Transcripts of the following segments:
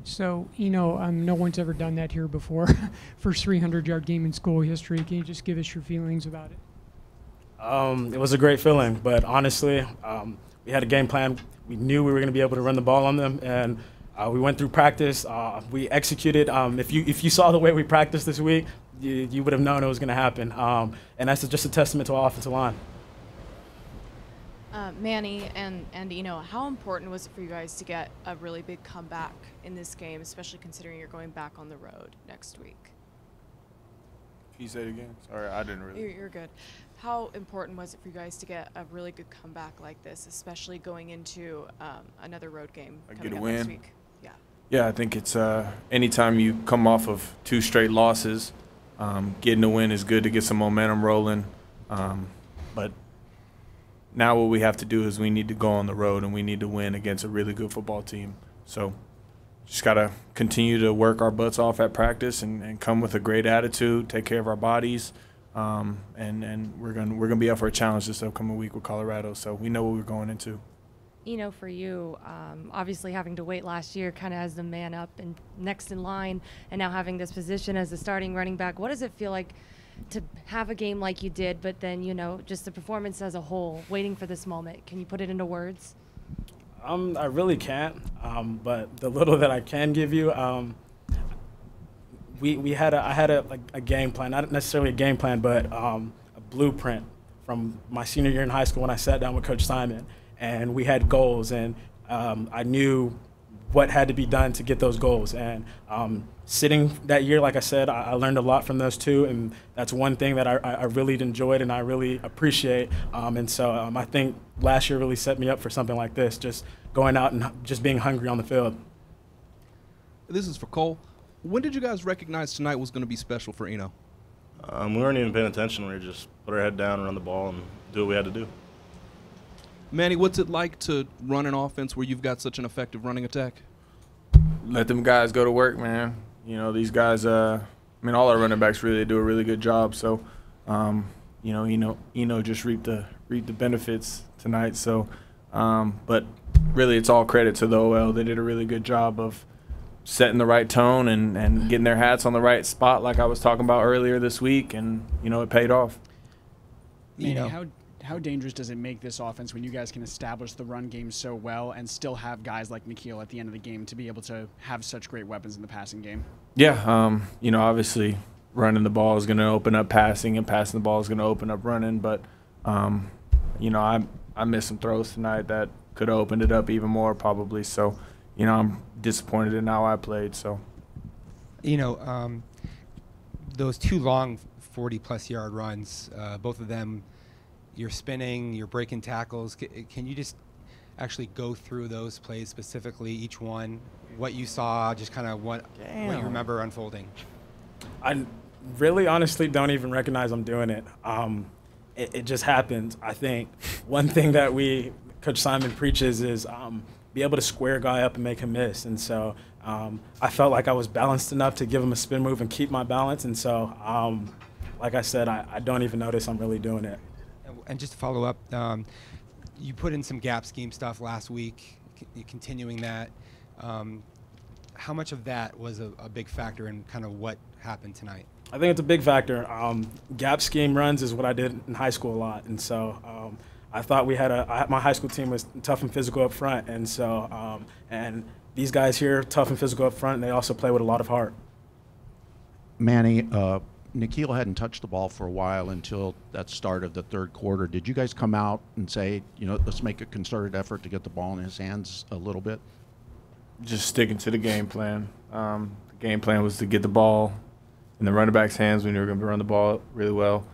So, no one's ever done that here before. First 300-yard game in school history. Can you just give us your feelings about it? It was a great feeling, but honestly, we had a game plan. We knew we were going to be able to run the ball on them, and we went through practice. We executed. If you saw the way we practiced this week, you would have known it was going to happen. And that's just a testament to our offensive line. Manny and how important was it for you guys to get a really big comeback in this game, especially considering you're going back on the road next week? Can you say it again? Sorry, I didn't really. You're good. How important was it for you guys to get a really good comeback like this, especially going into another road game coming up next week? Yeah. Yeah, I think it's anytime you come off of 2 straight losses, getting a win is good to get some momentum rolling. But now what we have to do is we need to go on the road and we need to win against a really good football team. So just got to continue to work our butts off at practice and come with a great attitude, take care of our bodies, and we're gonna be up for a challenge this upcoming week with Colorado. So we know what we're going into. For you, obviously having to wait last year kind of as the man up and next in line, and now having this position as the starting running back, what does it feel like to have a game like you did, but then, just the performance as a whole, waiting for this moment? Can you put it into words? I really can't, but the little that I can give you, I had a game plan, not necessarily a game plan, but a blueprint from my senior year in high school when I sat down with Coach Simon, and we had goals, and I knew what had to be done to get those goals. And sitting that year, like I said, I learned a lot from those two, and that's one thing that I really enjoyed and I really appreciate. And so I think last year really set me up for something like this, just going out and just being hungry on the field. This is for Cohl. When did you guys recognize tonight was going to be special for Eno? We weren't even paying attention. We just put our head down, run the ball, and do what we had to do. Manny, what's it like to run an offense where you've got such an effective running attack? Let them guys go to work, man. These guys, all our running backs really do a really good job. So, Eno just reaped the benefits tonight. So, but really it's all credit to the OL. They did a really good job of setting the right tone and getting their hats on the right spot like I was talking about earlier this week, and, it paid off. Manny, how dangerous does it make this offense when you guys can establish the run game so well and still have guys like Nikhil at the end of the game to be able to have such great weapons in the passing game? Yeah, obviously running the ball is going to open up passing, and passing the ball is going to open up running. But, I missed some throws tonight that could have opened it up even more probably. So, I'm disappointed in how I played. So, those 2 long 40-plus yard runs, both of them, you're spinning, you're breaking tackles. Can you just actually go through those plays specifically, each one, what you saw, just kind of what you remember unfolding? I really honestly don't even recognize I'm doing it. It just happens. I think one thing that Coach Simon preaches is be able to square a guy up and make him miss. And so I felt like I was balanced enough to give him a spin move and keep my balance. And so, like I said, I don't even notice I'm really doing it. And just to follow up, you put in some gap scheme stuff last week, continuing that. How much of that was a big factor in kind of what happened tonight? I think it's a big factor. Gap scheme runs is what I did in high school a lot. And so I thought my high school team was tough and physical up front. And so, and these guys here, tough and physical up front, and they also play with a lot of heart. Manny, Nikhil hadn't touched the ball for a while until that start of the third quarter. Did you guys come out and say, let's make a concerted effort to get the ball in his hands a little bit? Just sticking to the game plan. The game plan was to get the ball in the running back's hands. We knew we were going to run the ball really well.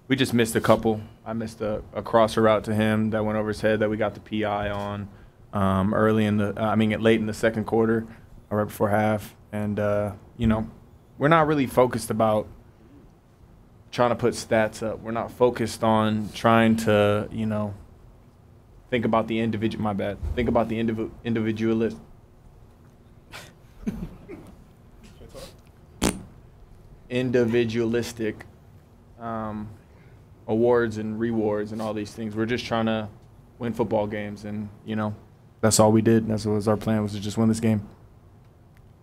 We just missed a couple. I missed a crosser route to him that went over his head that we got the PI on late in the second quarter, or right before half. And, we're not really focused about trying to put stats up. We're not focused on trying to, think about the individual. My bad. Think about the individualist. Individualistic awards and rewards and all these things. We're just trying to win football games, and that's all we did. That's what was our plan, was to just win this game.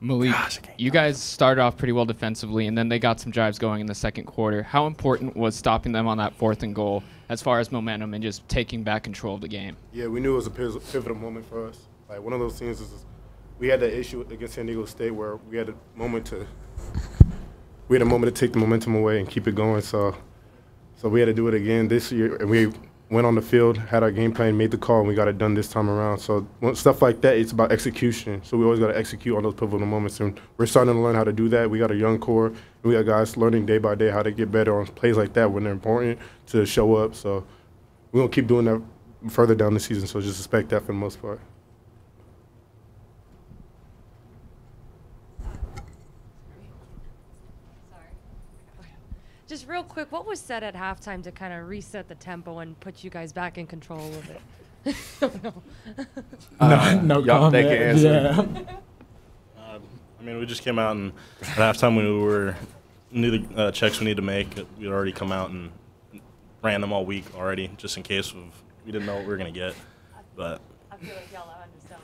Malik, you guys started off pretty well defensively, and then they got some drives going in the second quarter. How important was stopping them on that 4th and goal as far as momentum and just taking back control of the game? Yeah, we knew it was a pivotal moment for us. Like, one of those things is we had that issue against San Diego State where we had a moment to take the momentum away and keep it going. So we had to do it again this year, and we went on the field, had our game plan, made the call, and we got it done this time around. So stuff like that, it's about execution. So we always got to execute on those pivotal moments, and we're starting to learn how to do that. We got a young core, and we got guys learning day by day how to get better on plays like that when they're important to show up. So we're going to keep doing that further down the season, so just expect that for the most part. Just real quick, what was said at halftime to kind of reset the tempo and put you guys back in control a little bit? No comment. They can answer. Yeah. I mean, we just came out, and at halftime we knew the checks we needed to make. We'd already come out and ran them all week already, just in case we didn't know what we were going to get. But I feel like y'all are underselling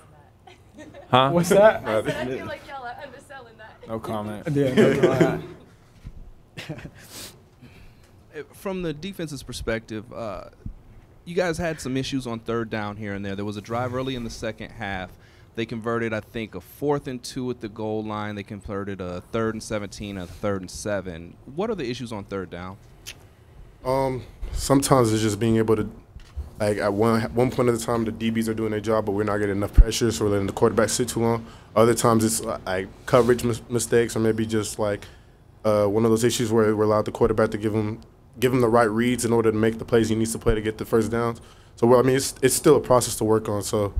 that. Huh? What's that? I said I feel like y'all are underselling that. No comment. Yeah, no comment. From the defense's perspective, you guys had some issues on 3rd down here and there. There was a drive early in the second half. They converted, I think, a 4th and 2 at the goal line. They converted a 3rd and 17, a 3rd and 7. What are the issues on 3rd down? Sometimes it's just being able to, like, at one point at the time, the DBs are doing their job, but we're not getting enough pressure, so we're letting the quarterback sit too long. Other times it's like coverage mistakes, or maybe just like one of those issues where we're allowed the quarterback to give him the right reads in order to make the plays he needs to play to get the first downs. So, I mean, it's still a process to work on. So,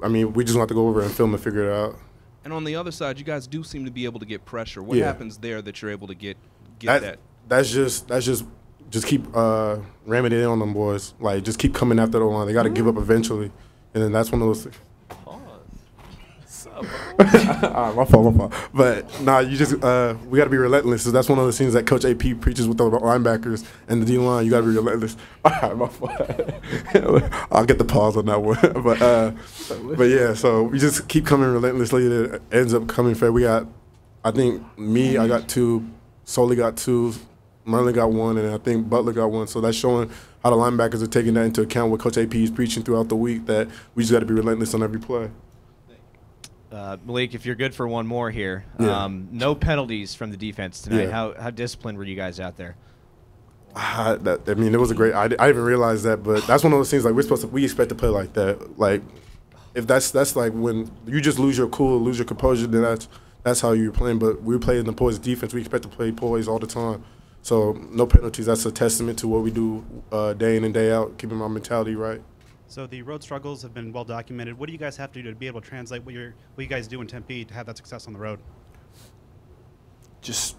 I mean, we just want to go over and film and figure it out. And on the other side, you guys do seem to be able to get pressure. What Yeah. happens there that you're able to get that? That's just keep ramming it in on them boys. Like, just keep coming after the line. They got to give up eventually, and then that's one of those things. My fault. But nah, you just we got to be relentless. So that's one of the things that Coach AP preaches with the linebackers and the D line. You got to be relentless. My fault. I'll get the pause on that one. But yeah, so we just keep coming relentlessly. It ends up coming fair. We got, I think I got 2, Soli got 2, Merlin got 1, and I think Butler got 1. So that's showing how the linebackers are taking that into account. What Coach AP is preaching throughout the week, that we just got to be relentless on every play. Malik, if you're good for one more here, Yeah. No penalties from the defense tonight. Yeah. How disciplined were you guys out there? I mean, it was a great. I didn't even realize that, but that's one of those things. Like, we expect to play like that. Like, if that's like when you just lose your cool, lose your composure, then that's how you're playing. But we play in the poised defense. We expect to play poised all the time. So no penalties. That's a testament to what we do day in and day out, keeping our mentality right. So the road struggles have been well documented. What do you guys have to do to be able to translate what you guys do in Tempe to have that success on the road? Just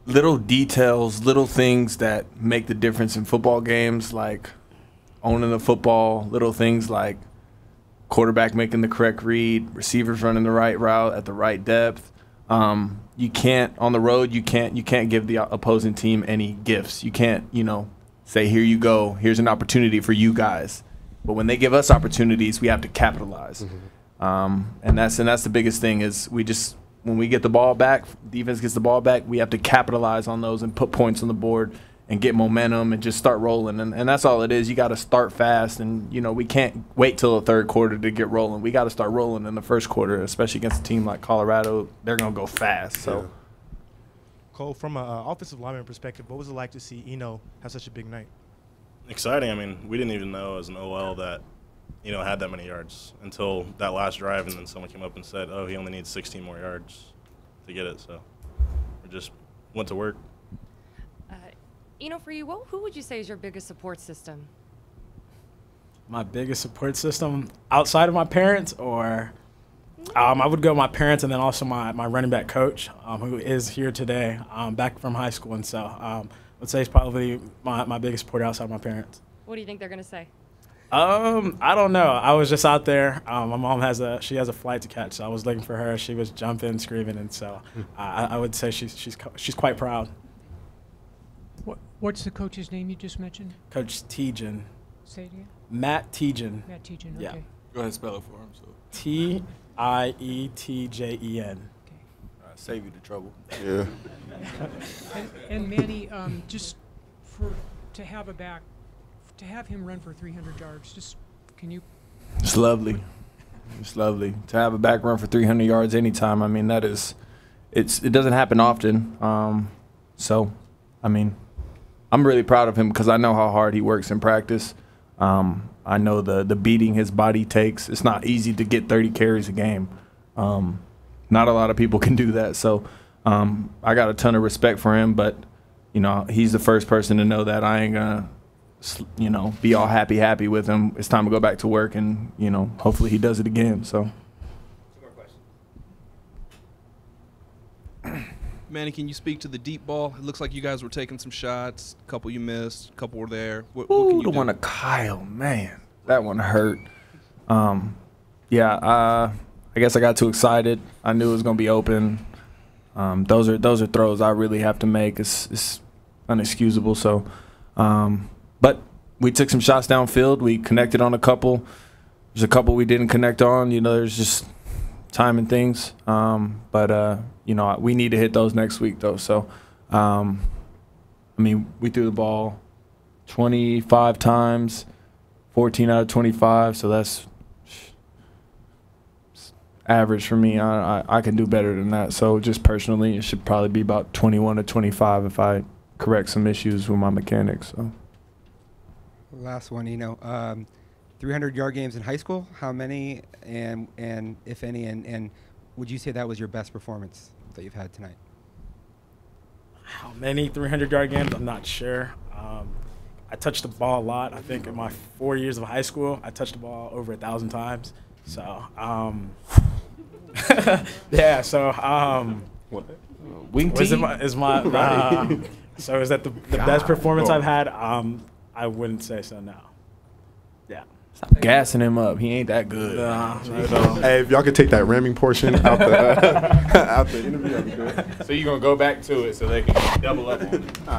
little details, little things that make the difference in football games, like owning the football, little things like quarterback making the correct read, receivers running the right route at the right depth. You can't, on the road, you can't give the opposing team any gifts. You can't, say, here you go, here's an opportunity for you guys. But when they give us opportunities, we have to capitalize. Mm-hmm. And that's the biggest thing is when we get the ball back, defense gets the ball back, we have to capitalize on those and put points on the board and get momentum and just start rolling. And that's all it is. You got to start fast, and, we can't wait till the third quarter to get rolling. We got to start rolling in the first quarter, especially against a team like Colorado. They're going to go fast. So. Yeah. Cohl, from an offensive lineman perspective, what was it like to see Eno have such a big night? Exciting. I mean, we didn't even know as an OL that had that many yards until that last drive, and then someone came up and said, oh, he only needs 16 more yards to get it. So we just went to work. For you, who would you say is your biggest support system? My biggest support system outside of my parents, or I would go my parents, and then also my running back coach, who is here today, back from high school. And so I would say it's probably my biggest support outside of my parents. What do you think they're going to say? I don't know. I was just out there. My mom has a flight to catch, so I was looking for her. She was jumping, screaming, and so I would say she's quite proud. What's the coach's name you just mentioned? Coach Tejan. Say it again. Matt Tiegen. Matt Tiegen, Yeah. okay. Go ahead and spell it for him. So. Tietjen. Save you the trouble. Yeah. And Manny, just to have him run for 300 yards, just can you? It's lovely. It's lovely to have a back run for 300 yards anytime. I mean, it doesn't happen often. So, I mean, I'm really proud of him because I know how hard he works in practice. I know the beating his body takes. It's not easy to get 30 carries a game. Not a lot of people can do that. So I got a ton of respect for him, but, you know, he's the first person to know that I ain't going to, you know, be all happy with him. It's time to go back to work and, you know, hopefully he does it again. So. Manny, can you speak to the deep ball? It looks like you guys were taking some shots. A couple you missed, a couple were there. What can you the do? one to Kyle, man, that one hurt. I guess I got too excited. I knew it was gonna be open. Those are throws I really have to make. It's unexcusable. So, but we took some shots downfield. We connected on a couple. There's a couple we didn't connect on. You know, there's just time and things. You know, we need to hit those next week though. So, I mean, we threw the ball 25 times, 14 out of 25. So that's average for me. I can do better than that. So just personally, it should probably be about 21 to 25 if I correct some issues with my mechanics. So. Last one, 300-yard games in high school. How many, and if any, and would you say that was your best performance that you've had tonight? How many 300-yard games? I'm not sure. I touched the ball a lot. I think in my 4 years of high school, I touched the ball over 1,000 times. So, yeah. So, what? So is that the best performance I've had? I wouldn't say so. No. Yeah. Stop gassing him up. He ain't that good. Hey, if y'all could take that ramming portion out the interview, that'd be good. So you're gonna go back to it so they can double up on it.